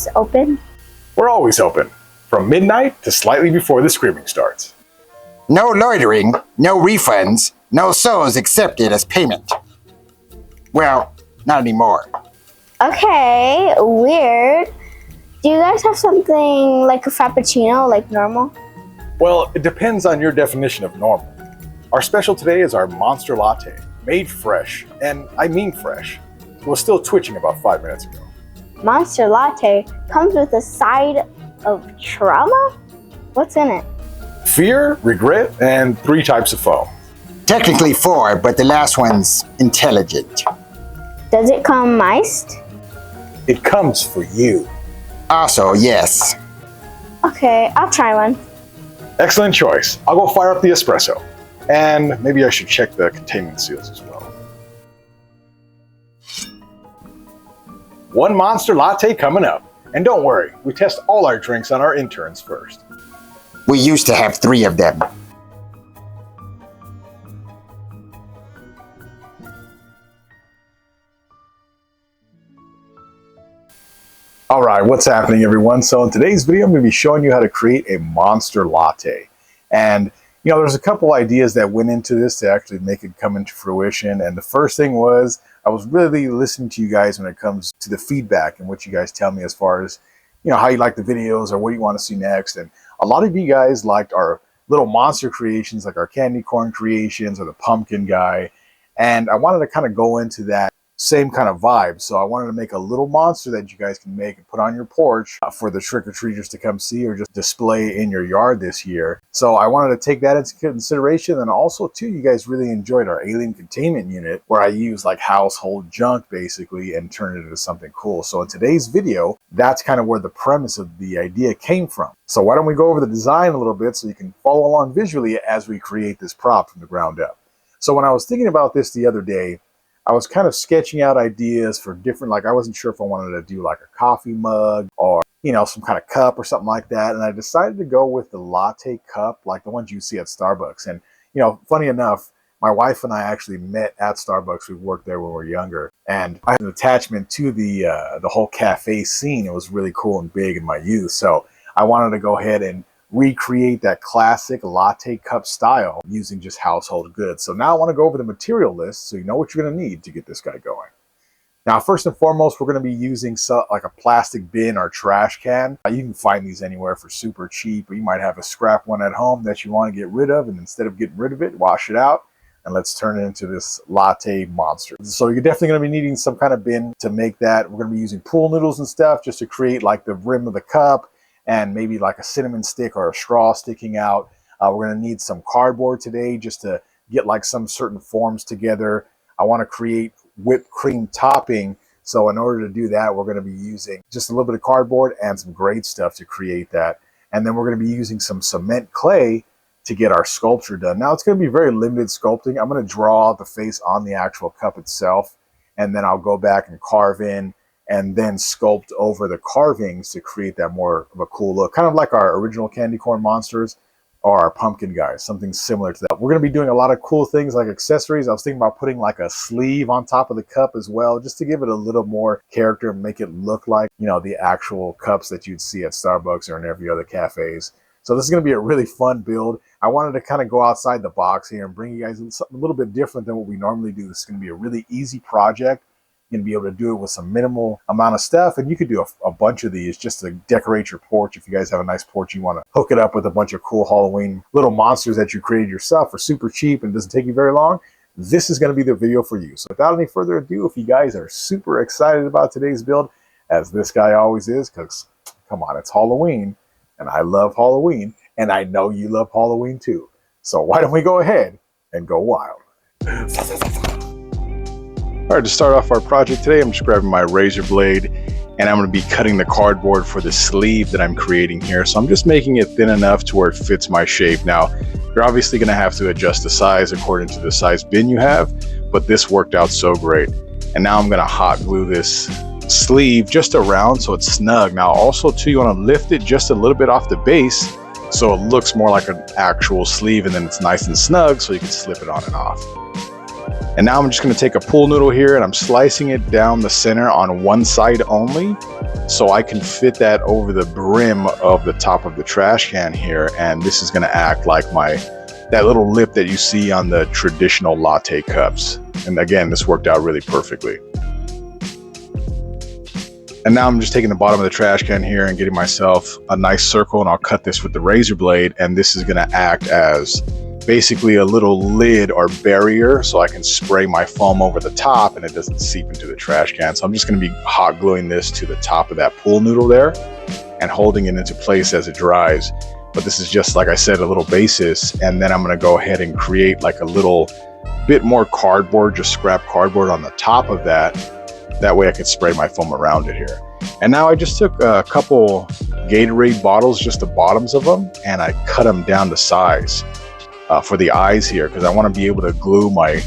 guys open? We're always open, from midnight to slightly before the screaming starts. No loitering, no refunds, no souls accepted as payment. Well, not anymore. Okay, weird. Do you guys have something like a frappuccino, like normal? Well, it depends on your definition of normal. Our special today is our Monster Latte, made fresh, and I mean fresh. It was still twitching about 5 minutes ago. Monster Latte comes with a side of trauma? What's in it? Fear, regret, and 3 types of foam. Technically 4, but the last one's intelligent. Does it come iced? It comes for you. Also, yes. Okay, I'll try one. Excellent choice. I'll go fire up the espresso. And maybe I should check the containment seals as well. 1 Monster Latte coming up. And don't worry, we test all our drinks on our interns first. We used to have 3 of them. Alright, what's happening everyone? So in today's video, I'm going to be showing you how to create a Monster Latte. And you know, there's a couple ideas that went into this to actually make it come into fruition. And the first thing was, I was really listening to you guys when it comes to the feedback and what you guys tell me as far as, you know, how you like the videos or what you want to see next. And a lot of you guys liked our little monster creations, like our candy corn creations or the pumpkin guy. And I wanted to kind of go into that same kind of vibe. So I wanted to make a little monster that you guys can make and put on your porch for the trick-or-treaters to come see or just display in your yard this year. So I wanted to take that into consideration. And also too, you guys really enjoyed our alien containment unit where I use like household junk basically and turn it into something cool. So in today's video, that's kind of where the premise of the idea came from. So why don't we go over the design a little bit so you can follow along visually as we create this prop from the ground up. So when I was thinking about this the other day, I was kind of sketching out ideas for different, like I wasn't sure if I wanted to do like a coffee mug or, you know, some kind of cup or something like that. And I decided to go with the latte cup, like the ones you see at Starbucks. And, you know, funny enough, my wife and I actually met at Starbucks. We worked there when we were younger. And I had an attachment to the whole cafe scene. It was really cool and big in my youth. So I wanted to go ahead and recreate that classic latte cup style using just household goods. So now I want to go over the material list so you know what you're going to need to get this guy going. Now, first and foremost, we're going to be using like a plastic bin or trash can. You can find these anywhere for super cheap, or you might have a scrap one at home that you want to get rid of, and instead of getting rid of it, wash it out and let's turn it into this latte monster. So you're definitely going to be needing some kind of bin to make that. We're going to be using pool noodles and stuff just to create like the rim of the cup, and maybe like a cinnamon stick or a straw sticking out. We're gonna need some cardboard today just to get like some certain forms together. I wanna create whipped cream topping. So in order to do that, we're gonna be using just a little bit of cardboard and some great stuff to create that. And then we're gonna be using some cement clay to get our sculpture done. Now it's gonna be very limited sculpting. I'm gonna draw the face on the actual cup itself, and then I'll go back and carve in and then sculpt over the carvings to create that more of a cool look. Kind of like our original candy corn monsters or our pumpkin guys, something similar to that. We're gonna be doing a lot of cool things like accessories. I was thinking about putting like a sleeve on top of the cup as well, just to give it a little more character and make it look like, you know, the actual cups that you'd see at Starbucks or in every other cafes. So this is gonna be a really fun build. I wanted to kind of go outside the box here and bring you guys something a little bit different than what we normally do. This is gonna be a really easy project. You're gonna be able to do it with some minimal amount of stuff, and you could do a bunch of these just to decorate your porch. If you guys have a nice porch, you want to hook it up with a bunch of cool Halloween little monsters that you created yourself for super cheap and doesn't take you very long. This is going to be the video for you. So without any further ado, if you guys are super excited about today's build, as this guy always is, because come on, it's Halloween and I love Halloween and I know you love Halloween too. So why don't we go ahead and go wild? All right, to start off our project today, I'm just grabbing my razor blade and I'm going to be cutting the cardboard for the sleeve that I'm creating here. So I'm just making it thin enough to where it fits my shape. Now, you're obviously going to have to adjust the size according to the size bin you have, but this worked out so great. And now I'm going to hot glue this sleeve just around so it's snug. Now also too, you want to lift it just a little bit off the base so it looks more like an actual sleeve, and then it's nice and snug so you can slip it on and off. And now I'm just going to take a pool noodle here and I'm slicing it down the center on one side only, so I can fit that over the brim of the top of the trash can here. And this is going to act like that little lip that you see on the traditional latte cups. And again, this worked out really perfectly. And now I'm just taking the bottom of the trash can here and getting myself a nice circle, and I'll cut this with the razor blade, and this is going to act as basically a little lid or barrier so I can spray my foam over the top and it doesn't seep into the trash can. So I'm just going to be hot gluing this to the top of that pool noodle there and holding it into place as it dries. But this is just, like I said, a little basis, and then I'm going to go ahead and create like a little bit more cardboard, just scrap cardboard on the top of that. That way I could spray my foam around it here. And now I just took a couple Gatorade bottles, just the bottoms of them, and I cut them down to size for the eyes here, because I want to be able to glue my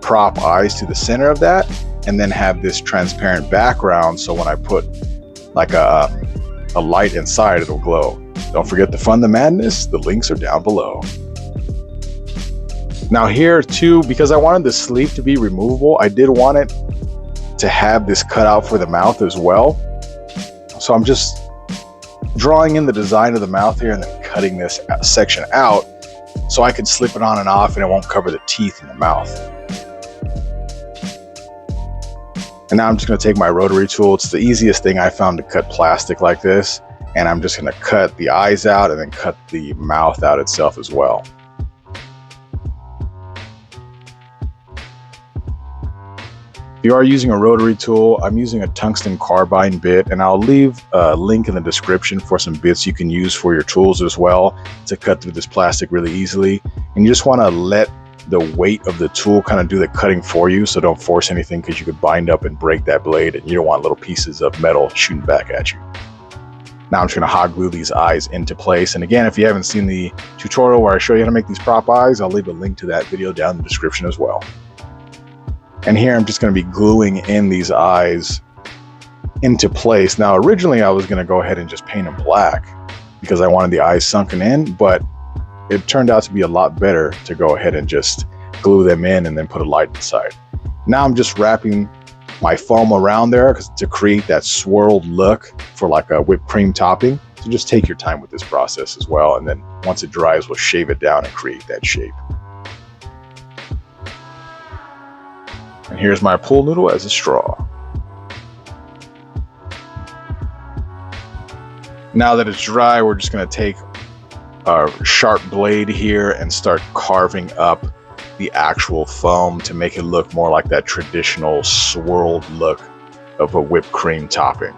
prop eyes to the center of that and then have this transparent background, so when I put like a light inside, it'll glow. Don't forget to fund the madness. The links are down below. Now here too, because I wanted the sleeve to be removable, I did want it to have this cutout for the mouth as well. So I'm just drawing in the design of the mouth here and then cutting this section out so I can slip it on and off and it won't cover the teeth in the mouth. And now I'm just going to take my rotary tool. It's the easiest thing I found to cut plastic like this. And I'm just going to cut the eyes out and then cut the mouth out itself as well. If you are using a rotary tool, I'm using a tungsten carbine bit, and I'll leave a link in the description for some bits you can use for your tools as well to cut through this plastic really easily. And you just want to let the weight of the tool kind of do the cutting for you, so don't force anything, because you could bind up and break that blade and you don't want little pieces of metal shooting back at you. Now I'm just going to hot glue these eyes into place. And again, if you haven't seen the tutorial where I show you how to make these prop eyes, I'll leave a link to that video down in the description as well. And here I'm just going to be gluing in these eyes into place. Now originally I was going to go ahead and just paint them black because I wanted the eyes sunken in, but it turned out to be a lot better to go ahead and just glue them in and then put a light inside. Now I'm just wrapping my foam around there to create that swirled look for like a whipped cream topping. So just take your time with this process as well, and then once it dries, we'll shave it down and create that shape. And here's my pool noodle as a straw. Now that it's dry, we're just going to take a sharp blade here and start carving up the actual foam to make it look more like that traditional swirled look of a whipped cream topping.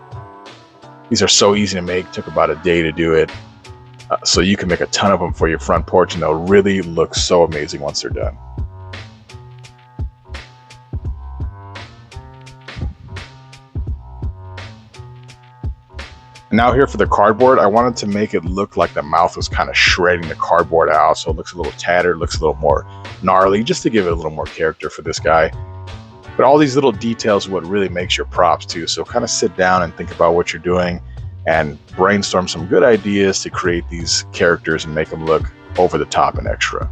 These are so easy to make, took about a day to do it. So you can make a ton of them for your front porch and they'll really look so amazing once they're done. Now here for the cardboard, I wanted to make it look like the mouth was kind of shredding the cardboard out, so it looks a little tattered, looks a little more gnarly, just to give it a little more character for this guy. But all these little details are what really makes your props too, so kind of sit down and think about what you're doing and brainstorm some good ideas to create these characters and make them look over the top and extra.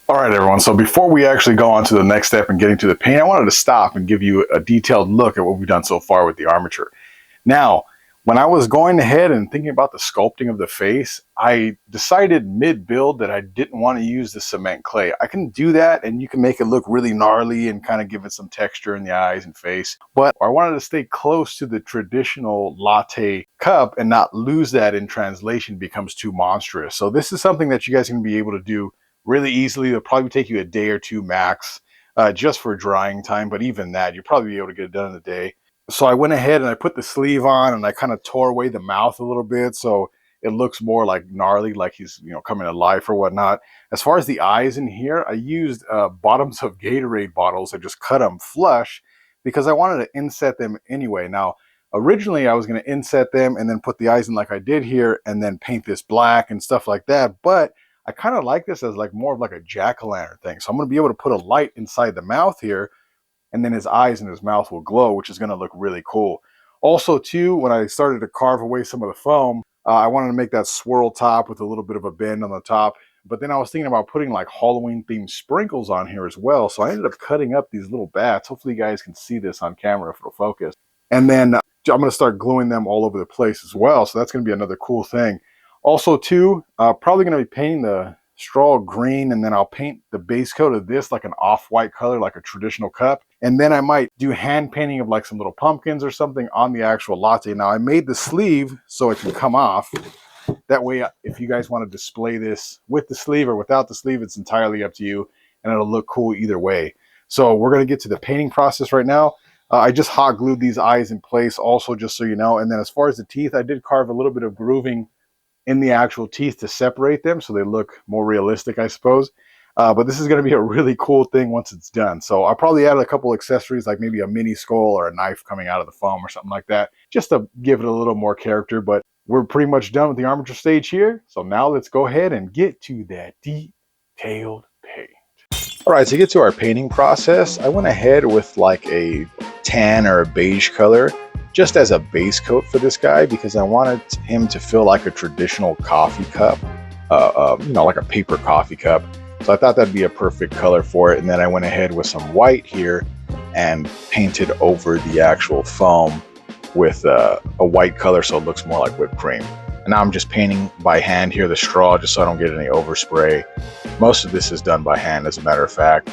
All right, everyone, so before we actually go on to the next step and getting to the paint, I wanted to stop and give you a detailed look at what we've done so far with the armature. Now, when I was going ahead and thinking about the sculpting of the face, I decided mid-build that I didn't want to use the cement clay. I can do that and you can make it look really gnarly and kind of give it some texture in the eyes and face. But I wanted to stay close to the traditional latte cup and not lose that in translation becomes too monstrous. So this is something that you guys can be able to do really easily. It'll probably take you a day or two max just for drying time. But even that, you'll probably be able to get it done in a day. So I went ahead and I put the sleeve on and I kind of tore away the mouth a little bit so it looks more like gnarly, like he's coming to life or whatnot. As far as the eyes in here, I used bottoms of Gatorade bottles. I just cut them flush because I wanted to inset them anyway. Now, originally I was going to inset them and then put the eyes in like I did here and then paint this black and stuff like that. But I kind of like this as like more of like a jack-o'-lantern thing. So I'm going to be able to put a light inside the mouth here, and then his eyes and his mouth will glow, which is going to look really cool. Also too, when I started to carve away some of the foam, I wanted to make that swirl top with a little bit of a bend on the top. But then I was thinking about putting like Halloween themed sprinkles on here as well. So I ended up cutting up these little bats. Hopefully you guys can see this on camera if it'll focus. And then I'm going to start gluing them all over the place as well. So that's going to be another cool thing. Also too, probably going to be painting the straw green, and then I'll paint the base coat of this like an off-white color, like a traditional cup. And then I might do hand painting of like some little pumpkins or something on the actual latte. Now I made the sleeve so it can come off. That way, if you guys want to display this with the sleeve or without the sleeve, it's entirely up to you, and it'll look cool either way. So we're going to get to the painting process right now. I just hot glued these eyes in place also, just so you know. And then as far as the teeth, I did carve a little bit of grooving in the actual teeth to separate them so they look more realistic, I suppose. But this is going to be a really cool thing once it's done. So I'll probably add a couple accessories, like maybe a mini skull or a knife coming out of the foam or something like that, just to give it a little more character. But we're pretty much done with the armature stage here. So now let's go ahead and get to that detailed paint. All right, to get to our painting process, I went ahead with like a tan or a beige color just as a base coat for this guy, because I wanted him to feel like a traditional coffee cup, you know, like a paper coffee cup. So I thought that'd be a perfect color for it. And then I went ahead with some white here and painted over the actual foam with a white color so it looks more like whipped cream. And now I'm just painting by hand here the straw just so I don't get any overspray. Most of this is done by hand, as a matter of fact.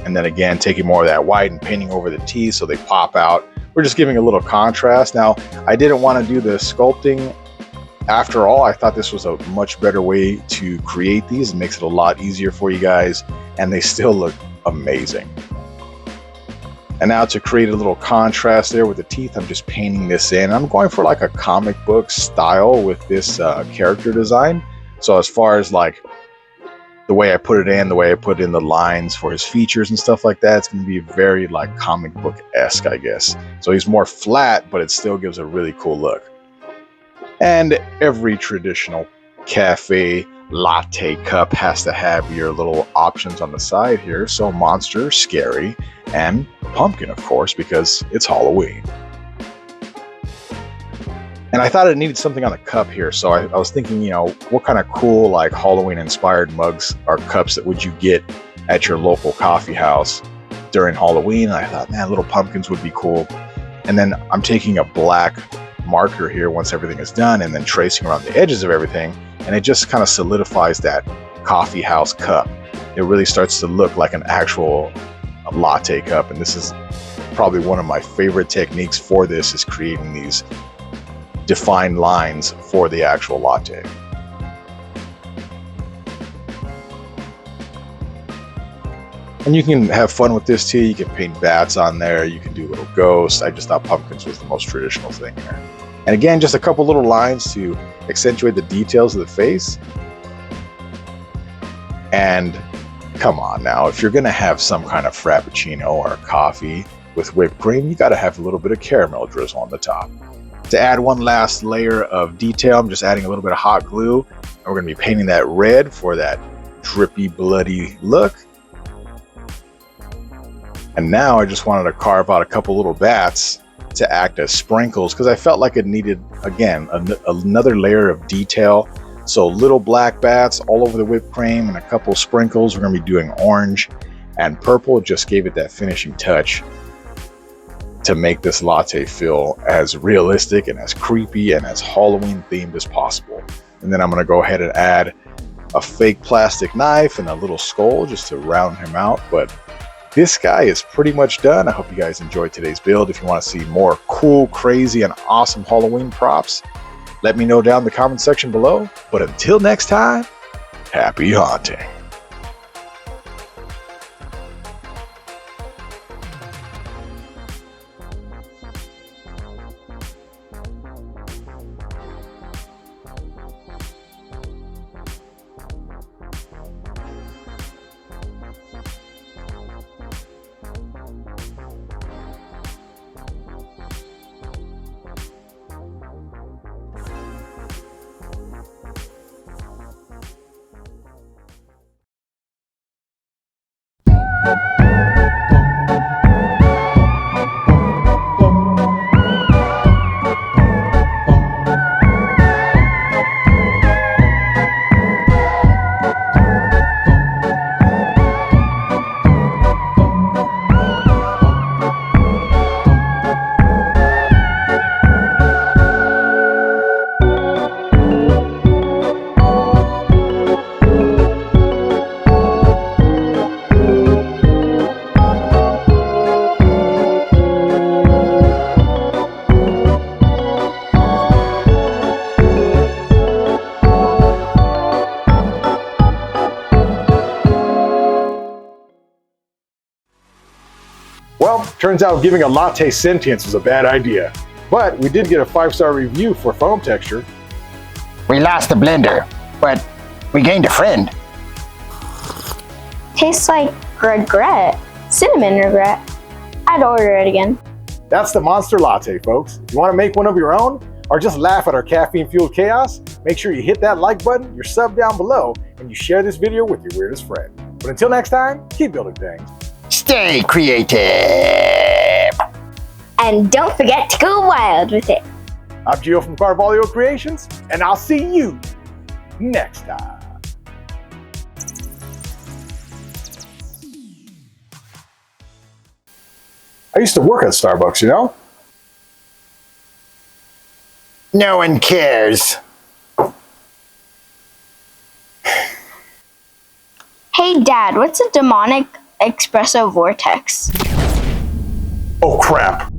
And then again, taking more of that white and painting over the teeth so they pop out. We're just giving a little contrast. Now, I didn't want to do the sculpting. After all, I thought this was a much better way to create these. It makes it a lot easier for you guys, and they still look amazing. And now to create a little contrast there with the teeth, I'm just painting this in. I'm going for like a comic book style with this character design. So as far as like the way I put it in, the way I put in the lines for his features and stuff like that, it's going to be very like comic book-esque, I guess. So he's more flat, but it still gives a really cool look. And every traditional cafe latte cup has to have your little options on the side here. So monster, scary, and pumpkin, of course, because it's Halloween. And I thought it needed something on the cup here. So I was thinking, you know, what kind of cool, like Halloween inspired mugs or cups that would you get at your local coffee house during Halloween? And I thought, man, little pumpkins would be cool. And then I'm taking a black marker here once everything is done and then tracing around the edges of everything. And it just kind of solidifies that coffee house cup. It really starts to look like an actual latte cup. And this is probably one of my favorite techniques for this, is creating these defined lines for the actual latte. And you can have fun with this too. You can paint bats on there. You can do little ghosts. I just thought pumpkins was the most traditional thing here. And again, just a couple little lines to accentuate the details of the face. And come on now, if you're gonna have some kind of frappuccino or coffee with whipped cream, you gotta have a little bit of caramel drizzle on the top. To add one last layer of detail, I'm just adding a little bit of hot glue. And we're going to be painting that red for that drippy, bloody look. And now I just wanted to carve out a couple little bats to act as sprinkles, because I felt like it needed, again, another layer of detail. So little black bats all over the whipped cream and a couple sprinkles. We're going to be doing orange and purple. It just gave it that finishing touch to make this latte feel as realistic and as creepy and as Halloween themed as possible. And then I'm going to go ahead and add a fake plastic knife and a little skull just to round him out. But this guy is pretty much done. I hope you guys enjoyed today's build. If you want to see more cool, crazy, and awesome Halloween props, let me know down in the comment section below. But until next time, happy haunting. Turns out giving a latte sentience was a bad idea. But we did get a 5-star review for foam texture. We lost the blender, but we gained a friend. Tastes like regret. Cinnamon regret. I'd order it again. That's the Monster Latte, folks. If you want to make one of your own, or just laugh at our caffeine-fueled chaos, make sure you hit that like button, your sub down below, and you share this video with your weirdest friend. But until next time, keep building things. Stay creative. And don't forget to go wild with it. I'm Gio from Carvalho Creations, and I'll see you next time. I used to work at Starbucks, you know? No one cares. Hey Dad, what's a demonic espresso vortex? Oh crap.